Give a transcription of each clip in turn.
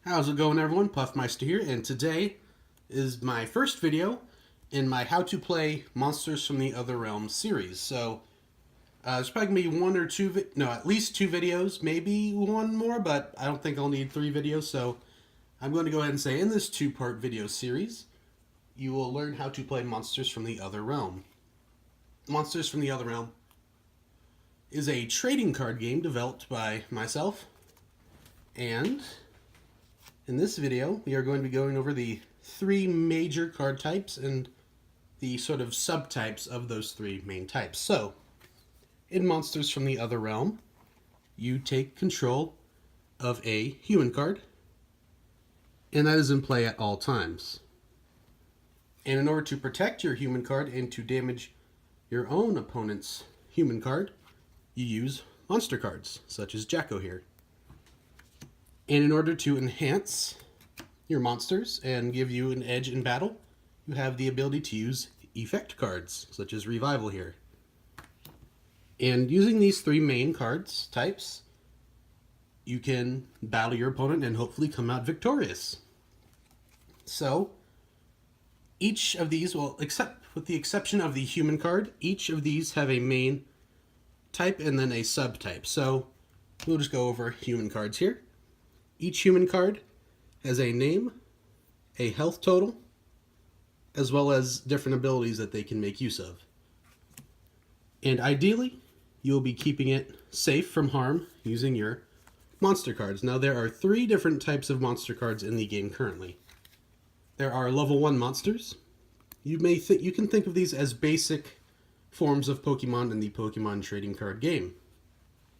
How's it going, everyone? Puffmeister here, and today is my first video in my How to Play Monsters from the Other Realm series. So, there's probably going to be one or two, at least two videos, maybe one more, but I don't think I'll need three videos, so I'm going to go ahead and say in this two-part video series, you will learn how to play Monsters from the Other Realm. Monsters from the Other Realm is a trading card game developed by myself, and in this video, we are going to be going over the three major card types and the sort of subtypes of those three main types. So, in Monsters from the Other Realm, you take control of a human card, and that is in play at all times. And in order to protect your human card and to damage your own opponent's human card, you use monster cards, such as Jacko here. And in order to enhance your monsters and give you an edge in battle, you have the ability to use effect cards, such as Revival here. And using these three main cards types, you can battle your opponent and hopefully come out victorious. So, each of these, well, except with the exception of the human card, each of these have a main type and then a subtype. So, we'll just go over human cards here. Each human card has a name, a health total, as well as different abilities that they can make use of. And ideally, you'll be keeping it safe from harm using your monster cards. Now, there are three different types of monster cards in the game currently. There are level 1 monsters. You can think of these as basic forms of Pokemon in the Pokemon trading card game.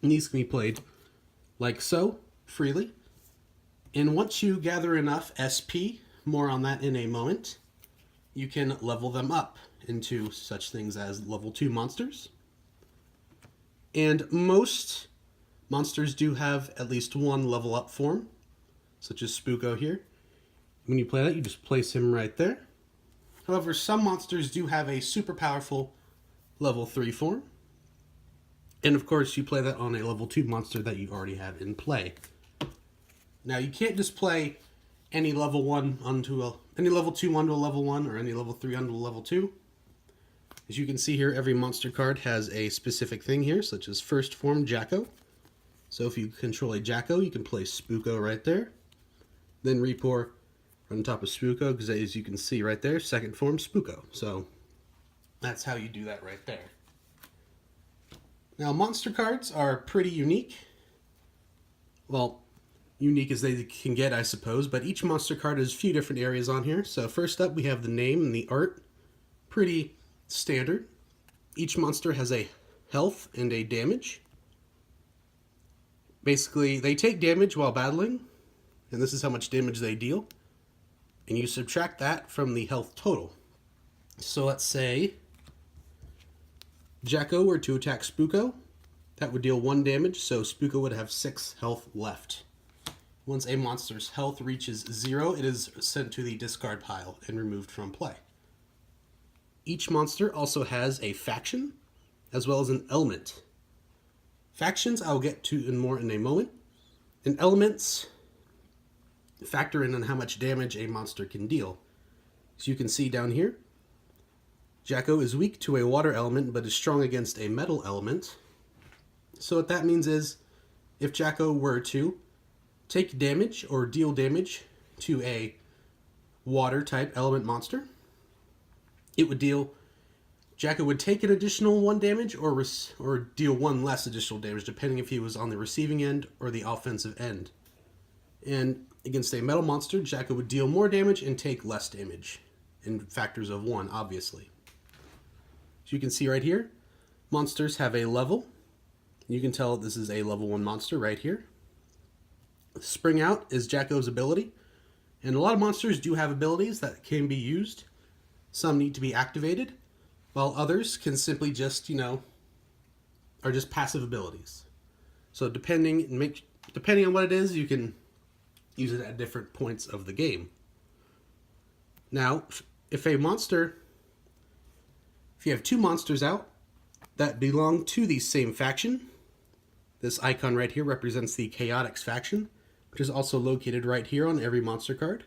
And these can be played like so, freely. And once you gather enough SP, more on that in a moment, you can level them up into such things as level 2 monsters. And most monsters do have at least one level up form, such as Spooko here. When you play that, you just place him right there. However, some monsters do have a super powerful level 3 form. And of course, you play that on a level 2 monster that you already have in play. Now, you can't just play any level 2 onto a level 1 or any level 3 onto a level 2. As you can see here, every monster card has a specific thing here, such as first form Jacko. So if you control a Jacko, you can play Spooko right there. Then Repour on top of Spooko, because as you can see right there, second form Spooko. So that's how you do that right there. Now, monster cards are pretty unique. Well, unique as they can get, I suppose, but each monster card has a few different areas on here. So first up, we have the name and the art. Pretty standard. Each monster has a health and a damage. Basically, they take damage while battling, and this is how much damage they deal. And you subtract that from the health total. So let's say Jacko were to attack Spooko. That would deal 1 damage, so Spooko would have 6 health left. Once a monster's health reaches 0, it is sent to the discard pile and removed from play. Each monster also has a faction, as well as an element. Factions I'll get to more in a moment. And elements factor in on how much damage a monster can deal. As you can see down here, Jacko is weak to a water element, but is strong against a metal element. So what that means is, if Jacko were to take damage or deal damage to a water type element monster, Jacko would take an additional 1 damage or deal 1 less additional damage, depending if he was on the receiving end or the offensive end. And against a metal monster, Jacko would deal more damage and take less damage, in factors of 1, obviously. As you can see right here, monsters have a level. You can tell this is a level 1 monster right here. Spring Out is Jacko's ability, and a lot of monsters do have abilities that can be used. Some need to be activated, while others can simply just, are just passive abilities. So depending on what it is, you can use it at different points of the game. Now, if you have 2 monsters out that belong to the same faction, this icon right here represents the Chaotix faction. which is also located right here on every monster card,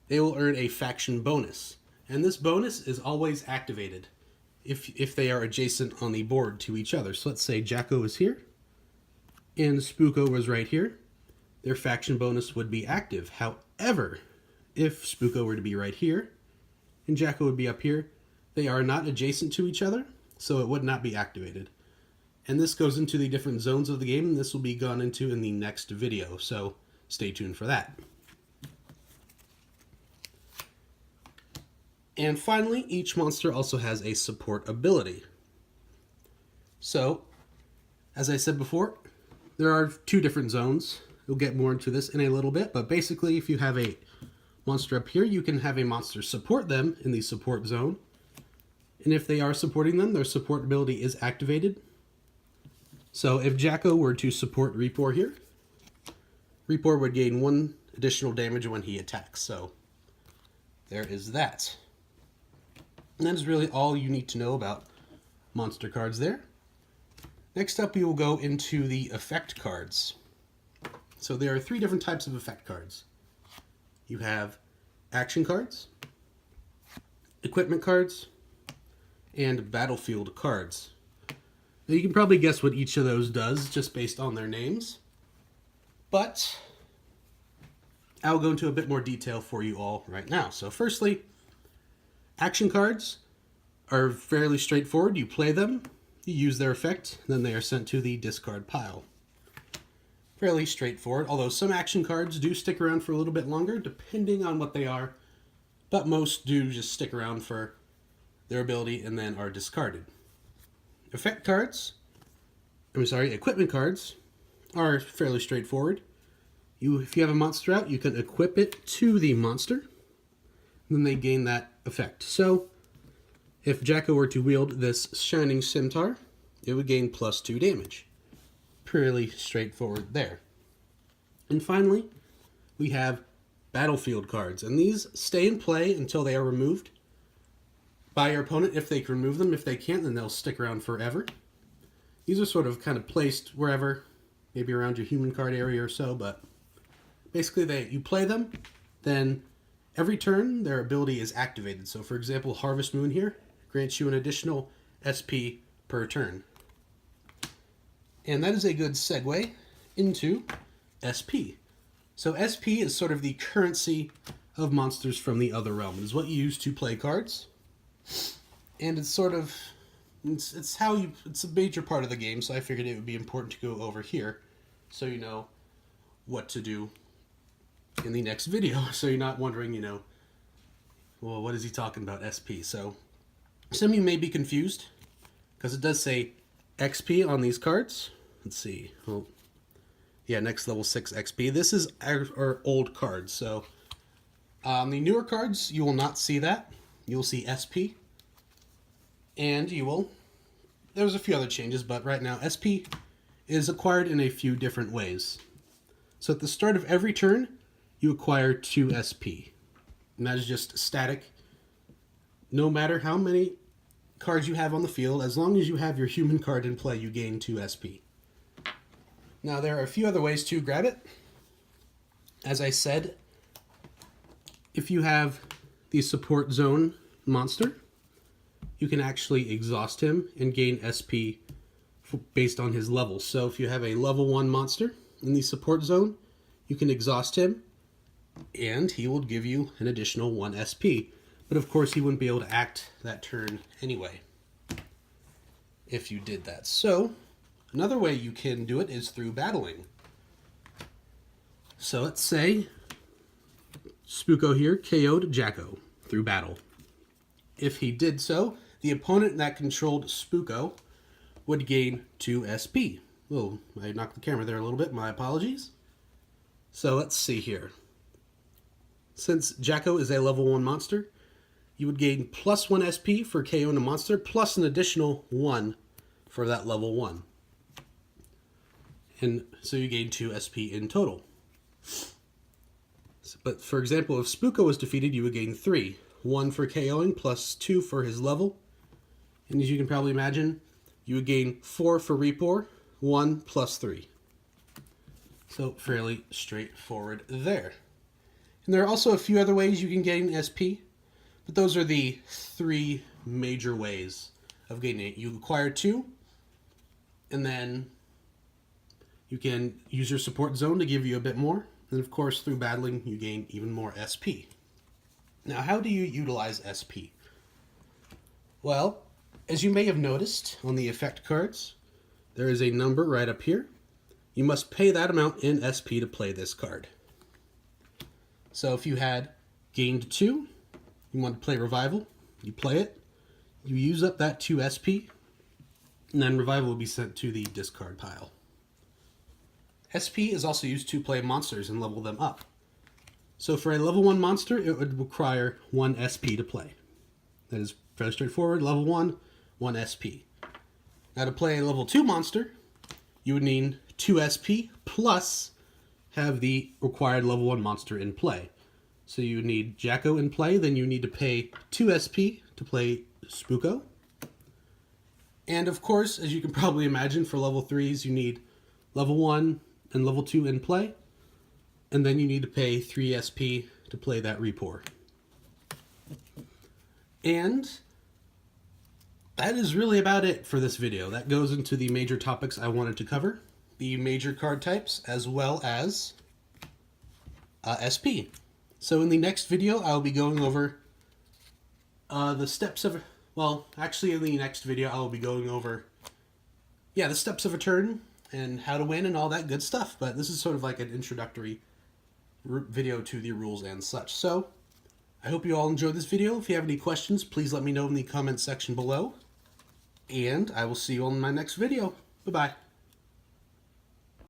they will earn a faction bonus. And this bonus is always activated if they are adjacent on the board to each other. So let's say Jacko is here and Spooko was right here. Their faction bonus would be active. However, if Spooko were to be right here and Jacko would be up here, they are not adjacent to each other, so it would not be activated. And this goes into the different zones of the game, and this will be gone into in the next video, so stay tuned for that. And finally, each monster also has a support ability. So, as I said before, there are 2 different zones. We'll get more into this in a little bit, but basically if you have a monster up here, you can have a monster support them in the support zone. And if they are supporting them, their support ability is activated. So if Jacko were to support Reapor here, Reapor would gain 1 additional damage when he attacks. So there is that. And that is really all you need to know about monster cards there. Next up, we will go into the effect cards. So there are 3 different types of effect cards. You have action cards, equipment cards, and battlefield cards. Now you can probably guess what each of those does just based on their names, but I'll go into a bit more detail for you all right now. So firstly, action cards are fairly straightforward. You play them, you use their effect, then they are sent to the discard pile. Fairly straightforward, although some action cards do stick around for a little bit longer, depending on what they are, but most do just stick around for their ability and then are discarded. Equipment cards are fairly straightforward. If you have a monster out, you can equip it to the monster, and then they gain that effect. So, if Jacko were to wield this Shining Scimitar, it would gain +2 damage. Pretty straightforward there. And finally, we have battlefield cards, and these stay in play until they are removed by your opponent if they can remove them. If they can't, then they'll stick around forever. These are sort of kind of placed wherever, maybe around your human card area or so, but basically you play them, then every turn their ability is activated. So for example, Harvest Moon here grants you an additional SP per turn. And that is a good segue into SP. So SP is sort of the currency of monsters from the other realm. It is what you use to play cards. And it's sort of, it's a major part of the game, so I figured it would be important to go over here so you know what to do in the next video. So you're not wondering, well, what is he talking about, SP? So some of you may be confused because it does say XP on these cards. Let's see. Well, yeah, next level 6 XP. This is our old cards. So on the newer cards, you will not see that. You'll see SP. And there's a few other changes, but right now SP is acquired in a few different ways. So at the start of every turn, you acquire 2 SP. And that is just static. No matter how many cards you have on the field, as long as you have your human card in play, you gain 2 SP. Now there are a few other ways to grab it. As I said, if you have the support zone monster, you can actually exhaust him and gain SP based on his level. So if you have a level 1 monster in the support zone, you can exhaust him and he will give you an additional 1 SP. But of course he wouldn't be able to act that turn anyway if you did that. So another way you can do it is through battling. So let's say Spooko here KO'd Jacko through battle. If he did so, the opponent that controlled Spooko would gain 2 SP. Oh, I knocked the camera there a little bit. My apologies. So let's see here. Since Jacko is a level 1 monster, you would gain +1 SP for KOing a monster, plus an additional 1 for that level 1. And so you gain 2 SP in total. But for example, if Spooko was defeated, you would gain 3. 1 for KOing plus 2 for his level. And as you can probably imagine, you would gain 4 for Reapor, 1 plus 3. So fairly straightforward there. And there are also a few other ways you can gain SP, but those are the three major ways of gaining it. You acquire 2, and then you can use your support zone to give you a bit more. And of course, through battling, you gain even more SP. Now, how do you utilize SP? Well, as you may have noticed on the effect cards, there is a number right up here. You must pay that amount in SP to play this card. So if you had gained 2, you want to play Revival, you play it, you use up that 2 SP, and then Revival will be sent to the discard pile. SP is also used to play monsters and level them up. So for a level 1 monster, it would require 1 SP to play. That is fairly straightforward. Level 1, 1 SP. Now to play a level 2 monster, you would need 2 SP plus have the required level 1 monster in play. So you need Jacko in play, then you need to pay 2 SP to play Spooko. And of course, as you can probably imagine, for level 3s, you need level 1 and level 2 in play. And then you need to pay 3 SP to play that Repour. And that is really about it for this video. That goes into the major topics I wanted to cover. The major card types as well as SP. So in the next video, I'll be going over the steps of... Well, actually in the next video, I'll be going over the steps of a turn and how to win and all that good stuff. But this is sort of like an introductory video to the rules and such. So I hope you all enjoyed this video. If you have any questions, please let me know in the comments section below. And I will see you on my next video. Bye-bye.